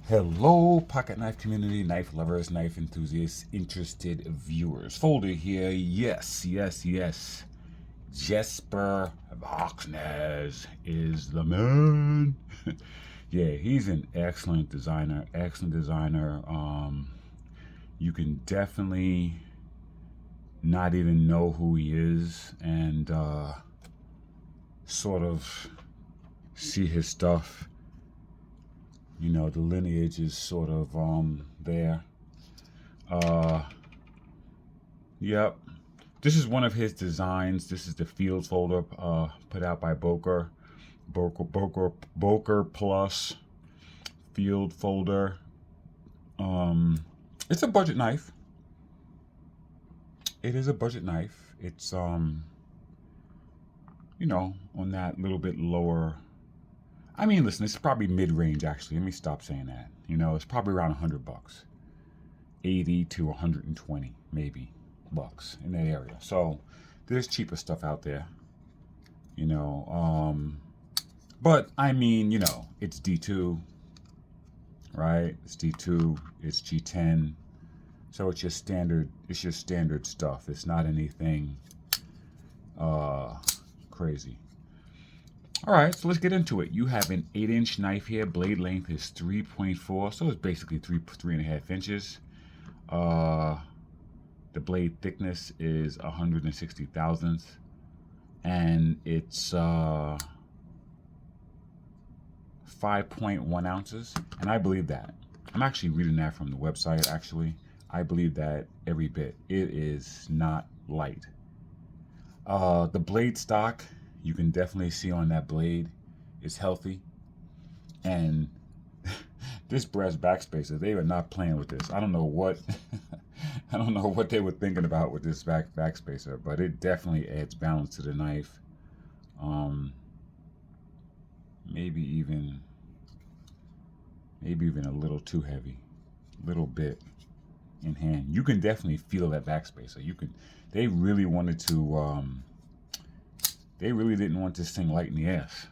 Hello, pocket knife community, knife lovers, knife enthusiasts, interested viewers. Folder here, yes. Jesper Voxnez is the man. Yeah, he's an excellent designer. You can definitely not even know who he is and sort of see his stuff. You know, the lineage is sort of there. Uh, yep. This is one of his designs. This is the Fieldfolder put out by Boker. Boker Plus Fieldfolder. It's a budget knife. It is a budget knife. It's on that little bit lower. I mean, listen, it's probably mid-range actually. Let me stop saying that. It's probably around $100, 80 to 120 maybe bucks in that area. So there's cheaper stuff out there. You know, but I mean, it's D2, right? It's D2, it's G10. So it's your standard stuff. It's not anything crazy. All right, so let's get into it. You have an 8-inch knife here. Blade length is 3.4, so it's basically 3.5 inches. The blade thickness is 160 thousandths, and it's 5.1 ounces, and I believe that. I'm actually reading that from the website, actually. I believe that every bit. It is not light. The blade stock, you can definitely see on that blade, is healthy. And this brass backspacer, they were not playing with this. I don't know what I don't know what they were thinking about with this backspacer, but it definitely adds balance to the knife. Maybe even a little too heavy, little bit in hand. You can definitely feel that backspacer. They really wanted to. They really didn't want this thing light in the ass.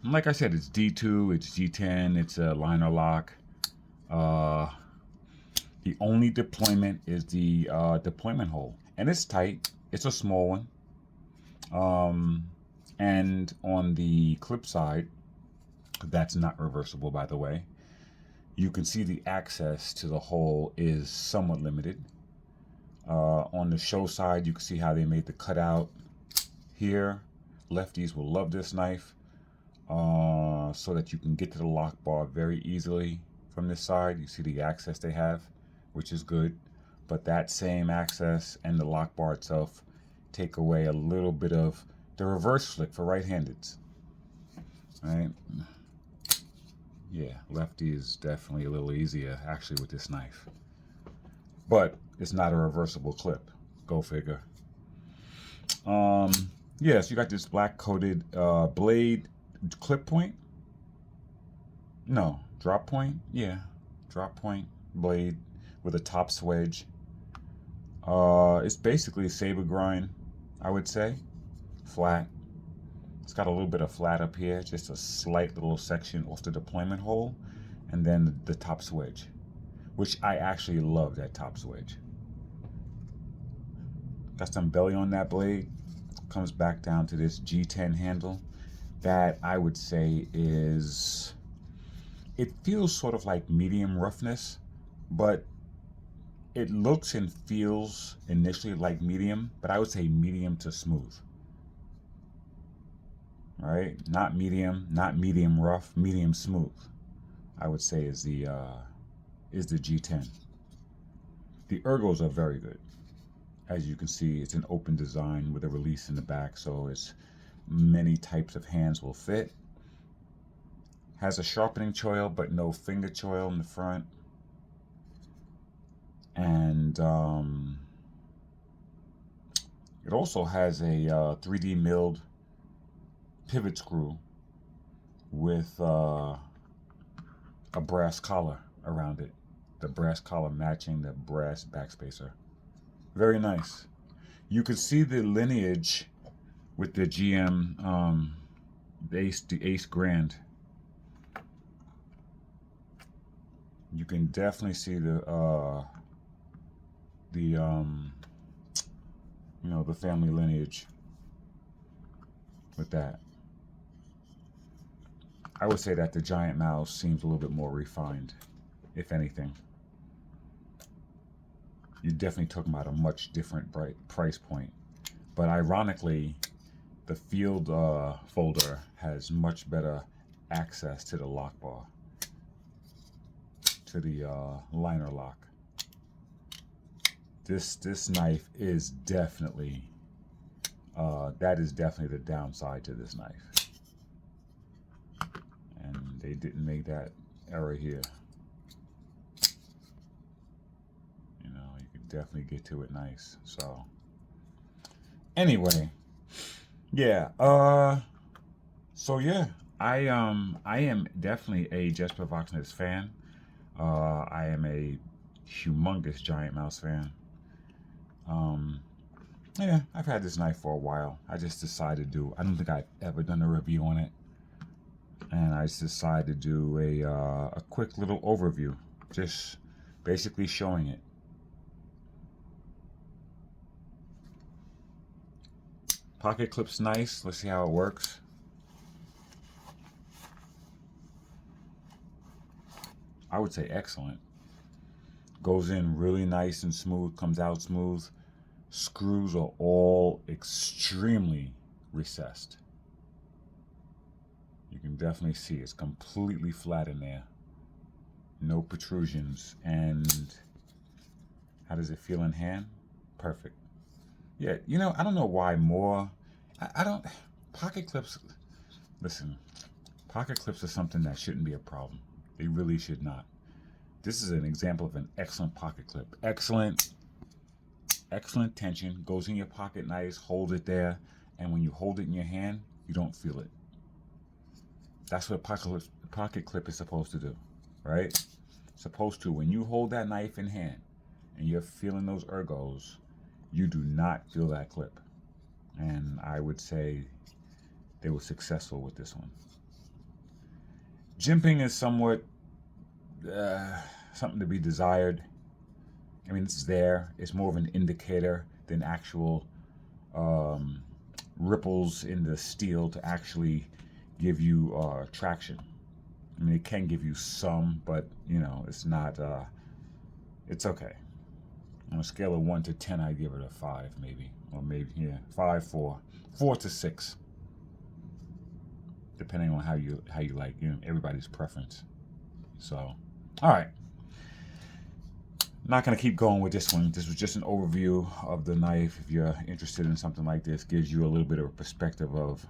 Like I said, it's D2, it's G10, it's a liner lock. The only deployment is the deployment hole, and it's tight. It's a small one. And on the clip side, that's not reversible, by the way. You can see the access to the hole is somewhat limited. On the show side, you can see how they made the cutout here. Lefties will love this knife, so that you can get to the lock bar very easily from this side. You see the access they have, which is good. But that same access and the lock bar itself take away a little bit of the reverse flick for right-handeds. Right? Yeah, lefty is definitely a little easier actually with this knife. But it's not a reversible clip. Go figure. Yeah, so you got this black coated blade clip point. No, drop point. Yeah, drop point blade with a top swedge. It's basically saber grind, I would say. Flat. It's got a little bit of flat up here, just a slight little section off the deployment hole, and then the top swedge, which I actually love that top swedge. Got some belly on that blade. Comes back down to this G10 handle that I would say it feels sort of like medium roughness, but it looks and feels initially like medium, but I would say medium to smooth. Right? Not medium rough, medium smooth. I would say is the G10. The ergos are very good. As you can see, it's an open design with a release in the back, so it's many types of hands will fit. Has a sharpening choil, but no finger choil in the front. And it also has a 3D milled pivot screw with a brass collar around it. The brass collar matching the brass backspacer. Very nice. You can see the lineage with the GM the Ace Grand. You can definitely see the family lineage with that. I would say that the giant mouse seems a little bit more refined, if anything. You're definitely talking about a much different price point. But ironically, the Field folder has much better access to the lock bar, to the liner lock. This knife is definitely that is definitely the downside to this knife, and they didn't make that error here. You could definitely get to it nice. So anyway, yeah. So yeah, I am definitely a Jesper Voxnitz fan. I am a humongous giant mouse fan. Yeah, I've had this knife for a while. I just decided to do. I don't think I've ever done a review on it, and I just decided to do a quick little overview, just basically showing it. Pocket clip's nice. Let's see how it works. I would say excellent. Goes in really nice and smooth, comes out smooth. Screws are all extremely recessed. You can definitely see it's completely flat in there. No protrusions. And how does it feel in hand? Perfect. Yeah, I don't know why more. I don't. Pocket clips, listen, pocket clips are something that shouldn't be a problem. They really should not. This is an example of an excellent pocket clip. Excellent tension. Goes in your pocket nice, hold it there, and when you hold it in your hand, you don't feel it. That's what a pocket clip is supposed to do, right? Supposed to, when you hold that knife in hand and you're feeling those ergos, you do not feel that clip. And I would say they were successful with this one. Jimping is somewhat something to be desired. I mean, it's there. It's more of an indicator than actual ripples in the steel to actually give you traction. I mean, it can give you some, but it's not. It's okay. On a scale of 1 to 10, I'd give it a 5, maybe, or maybe 5, 4, 4 to 6, depending on how you like. Everybody's preference. So, all right. Not going to keep going with this one. This was just an overview of the knife. If you're interested in something like this, gives you a little bit of a perspective of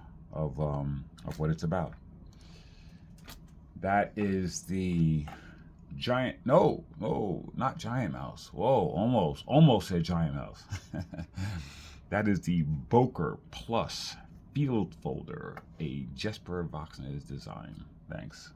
what it's about. That is the giant. No, not giant mouse. Whoa, almost said giant mouse. That is the Boker Plus Fieldfolder, a Jesper Voxnitz design. Thanks.